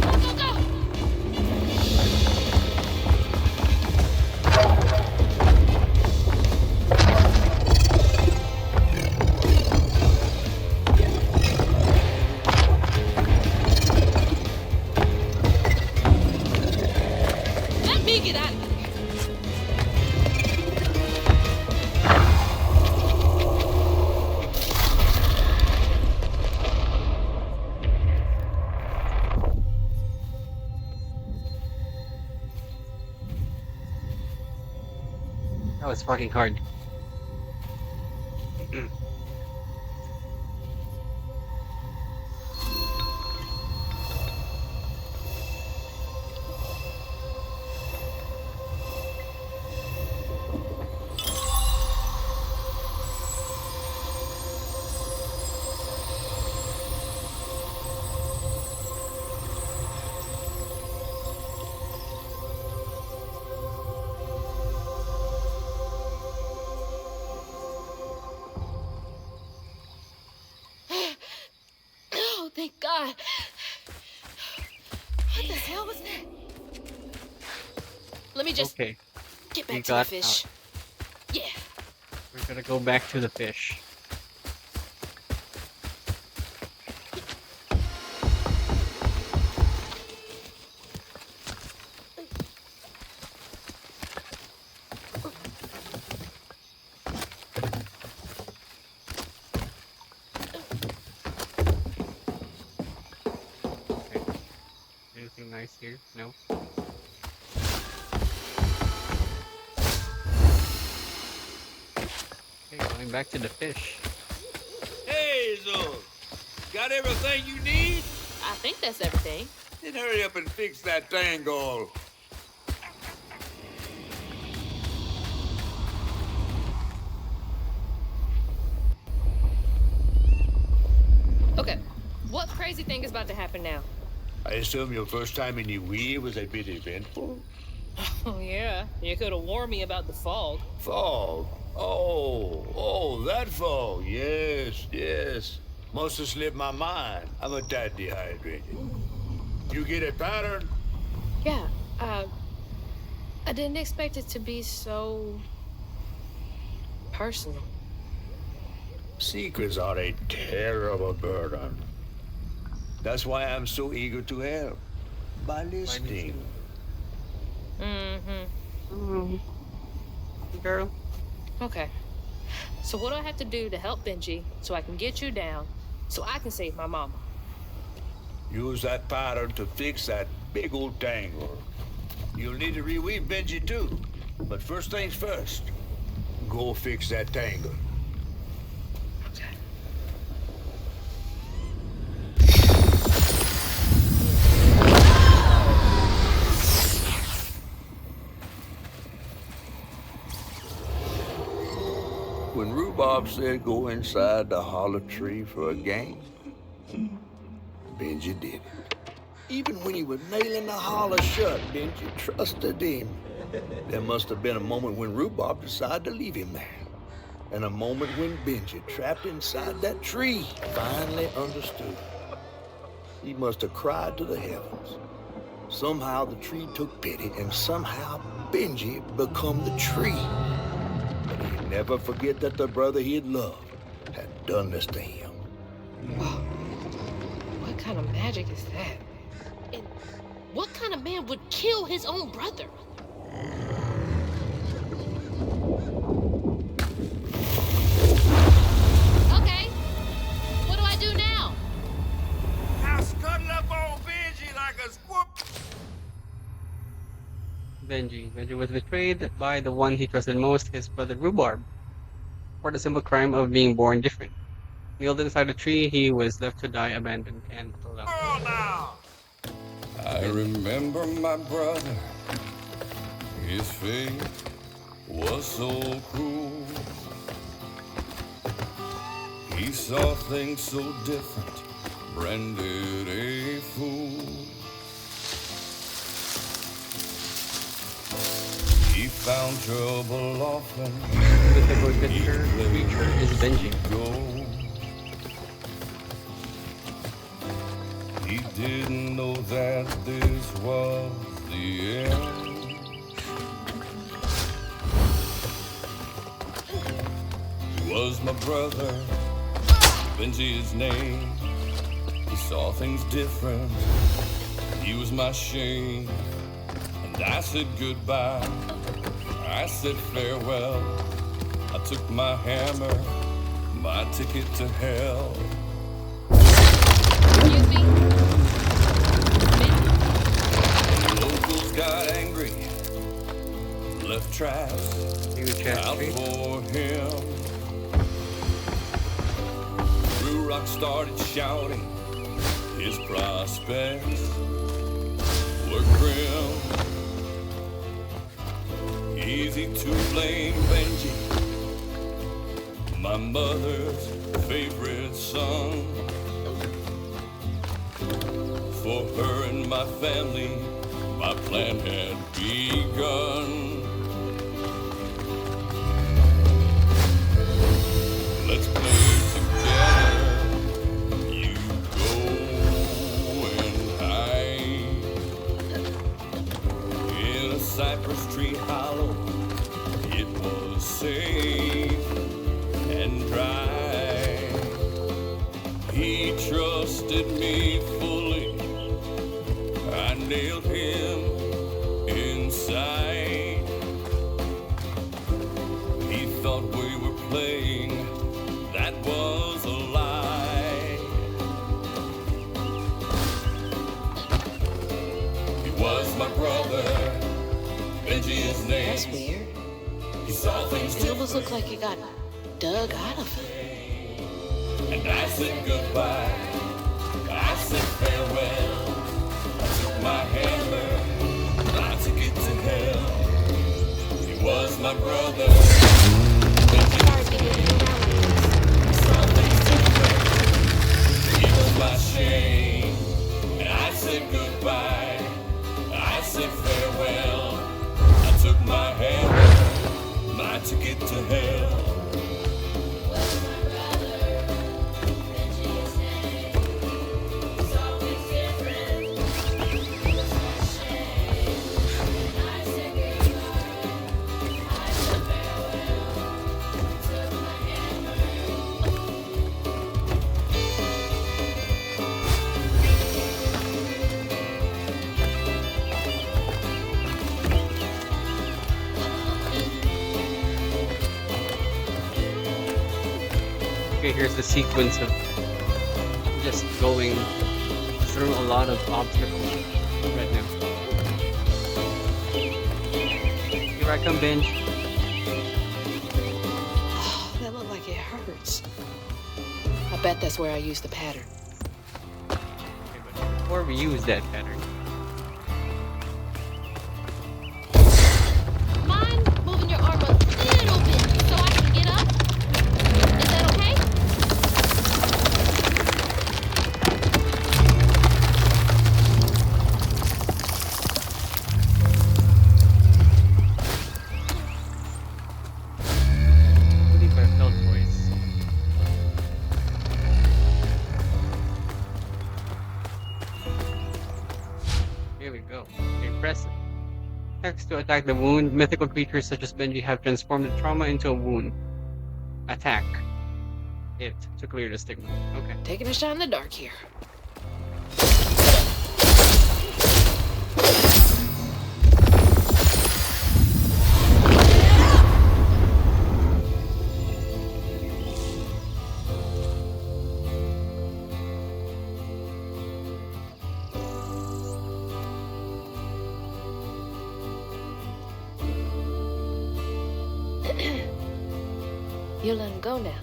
Go, go, go! Let me get out of here. That was fucking hard. Oh, thank God. What the hell was that? Let me just Okay, get we back to the got fish. Yeah. we're gonna go back to the fish. Okay. Anything nice here? No. Okay, going back to the fish. Hazel! Got everything you need? I think that's everything. Then hurry up and fix that tangle. crazy thing is about to happen now. I assume your first time in the wheel was a bit eventful? Oh, yeah. You could have warned me about the fog. Fog? Oh, that fog. Yes, yes. Must have slipped my mind. I'm a tad dehydrated. You get a pattern? Yeah, I didn't expect it to be so personal. Secrets are a terrible burden. That's why I'm so eager to help. By listening. Mm-hmm. Girl. Okay. So what do I have to do to help Benji so I can get you down so I can save my mama? Use that pattern to fix that big old tangle. You'll need to reweave Benji too. But first things first, go fix that tangle. Okay. When Rhubarb said go inside the hollow tree for a game, Benji did it. Even when he was nailing the hollow shut, Benji trusted him. There must have been a moment when Rhubarb decided to leave him there. And a moment when Benji, trapped inside that tree, finally understood. He must have cried to the heavens. Somehow the tree took pity, and somehow Benji become the tree. But he'd never forget that the brother he had loved had done this to him. What kind of magic is that? And what kind of man would kill his own brother? Okay. What do I do now? Now scuttle up on Benji like a squirrel. Benji was betrayed by the one he trusted most, his brother Rhubarb, for the simple crime of being born different. Nailed inside a tree, he was left to die abandoned and alone. I remember my brother, his fate was so cruel. He saw things so different, branded a fool. He found trouble often. The typical creature is Benji. Go. He didn't know that this was the end. He was my brother, Benji his name. He saw things different. He was my shame. And I said goodbye. I said farewell. I took my hammer, my ticket to hell. Excuse me? Locals got angry, left tracks Huge out tree. for him. Blue Rock started shouting, his prospects were grim. Easy to blame Benji, my mother's favorite son. For her and my family, my plan had begun. Let's play together. You go and hide in a cypress tree hollow. It was safe and dry. He trusted me fully. I nailed him inside. He thought we were playing, that was a lie. He was my brother, Benji his name. That's weird. He saw things It almost different, looked like it got dug out of him. and I said goodbye. I said farewell. I took my hammer, I took it to hell. He was my brother. Sorry to hear you. Saw things different. He was my shame. Okay, here's the sequence of just going through a lot of obstacles right now. Here I come, Benj. Oh, that looked like it hurts. I bet that's where I used the pattern. Okay, but before we use that pattern, Mind moving your arm a little bit so I can get up? Is that okay? I believe I felt twice. Here we go. Okay, press it. Text to attack the wound. Mythical creatures such as Benji have transformed the trauma into a wound. Attack it to clear the stigma. Okay. Taking a shot in the dark here. You'll let him go now,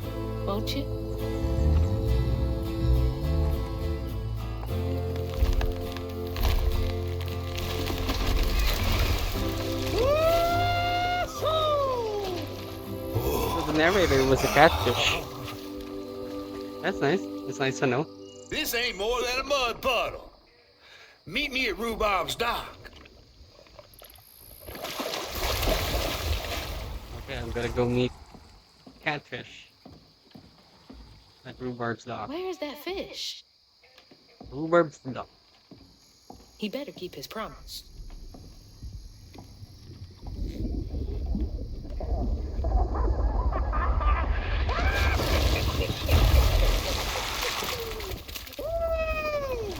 won't you? So the narrator was a catfish. That's nice. It's nice to know. This ain't more than a mud puddle. Meet me at Rhubarb's dock. Okay, I'm gonna go meet catfish at Rhubarb's dock. Where's that fish? Rhubarb's dock. He better keep his promise.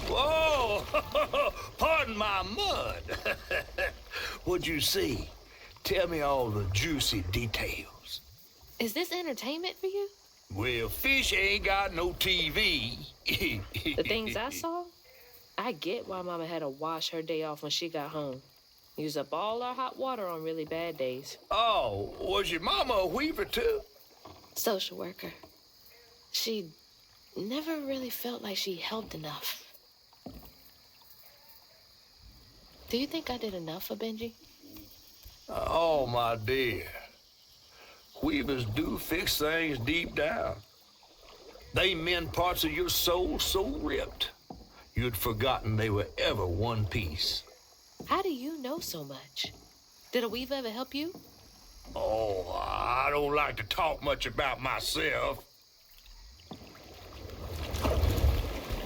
Whoa! Pardon my mud. What'd you see? Tell me all the juicy details. Is this entertainment for you? Well, fish ain't got no TV. The things I saw? I get why Mama had to wash her day off when she got home. Use up all our hot water on really bad days. Oh, was your mama a weaver too? Social worker. She never really felt like she helped enough. Do you think I did enough for Benji? Oh, my dear. Weavers do fix things deep down. They mend parts of your soul so ripped, you'd forgotten they were ever one piece. How do you know so much? Did a weaver ever help you? Oh, I don't like to talk much about myself.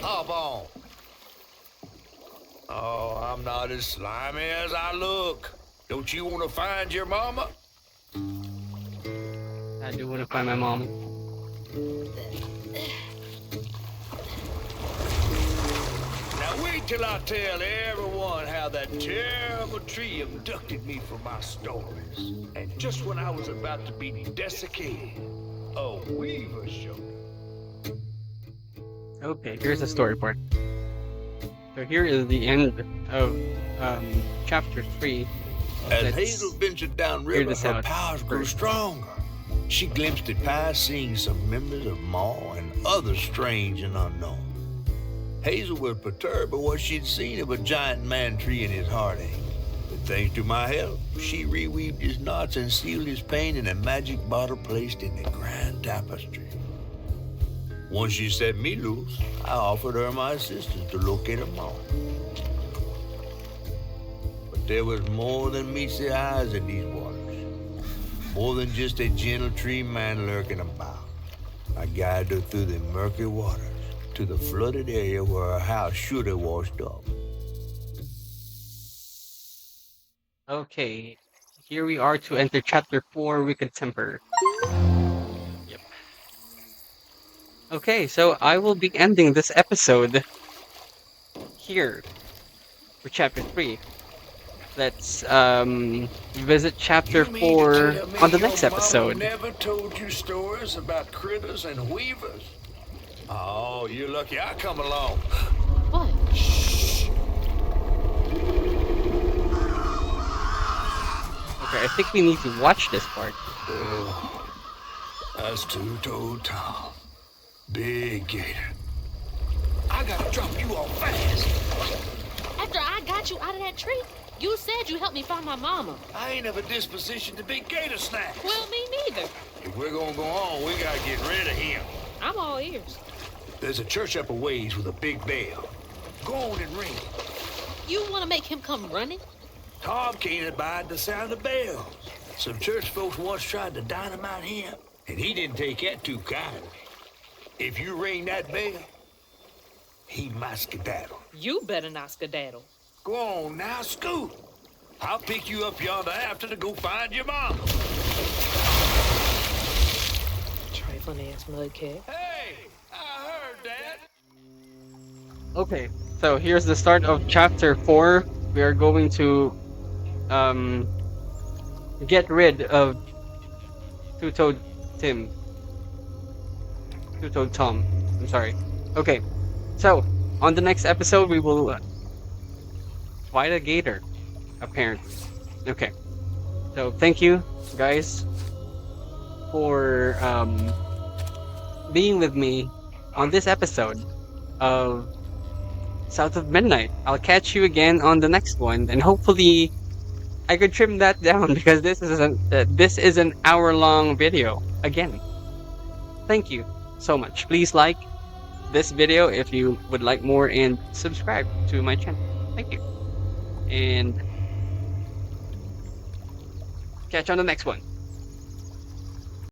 Hop on. Oh, I'm not as slimy as I look. Don't you want to find your mama? I do want to find my mom. Now wait till I tell everyone how that terrible tree abducted me for my stories. And just when I was about to be desiccated, a weaver showed up. Okay, here's the story part. So here is the end of chapter 3. As Let's Hazel ventured downriver, hear this her out powers grew first. stronger. She glimpsed at past seeing some members of Ma and others strange and unknown. Hazel was perturbed by what she'd seen of a giant man tree in his heartache. But thanks to my help, she reweaved his knots and sealed his pain in a magic bottle placed in the grand tapestry. Once she set me loose, I offered her my assistance to locate her mom. But there was more than meets the eyes in these waters. More than just a gentle tree man lurking about. I guided her through the murky waters to the flooded area where her house should have washed up. Okay, here we are to enter chapter 4, Wicked Temper. Yep. Okay, so I will be ending this episode here for chapter 3. let's visit chapter You mean to 4 tell me on the your next mama episode. never told you stories about critters and weavers? Oh, you're lucky I come along. What? Okay, I think we need to watch this part. That's two-toed Tom. Big gator. I gotta drop you off fast. After I got you out of that tree, you said you helped me find my mama. I ain't of a disposition to be gator snacks. Well, me neither. If we're gonna go on, we gotta get rid of him. I'm all ears. There's a church up a ways with a big bell. Go on and ring it. You want to make him come running? Tom can't abide the sound of bells. Some church folks once tried to dynamite him, and he didn't take that too kindly. If you ring that bell, he might skedaddle. You better not skedaddle. Go on now, scoot. I'll pick you up yonder after to go find your mom. Trifling ass mudcat. Hey, I heard that. Okay, so here's the start of chapter 4. We are going to get rid of Two-Toed Tim. Two-Toed Tom. I'm sorry. Okay, so on the next episode we will fight a gator, apparently. Okay, so thank you guys for being with me on this episode of South of Midnight. I'll catch you again on the next one, and hopefully I could trim that down because this is an hour-long video again. Thank you so much. Please like this video if you would like more, and subscribe to my channel. Thank you, and catch you on the next one.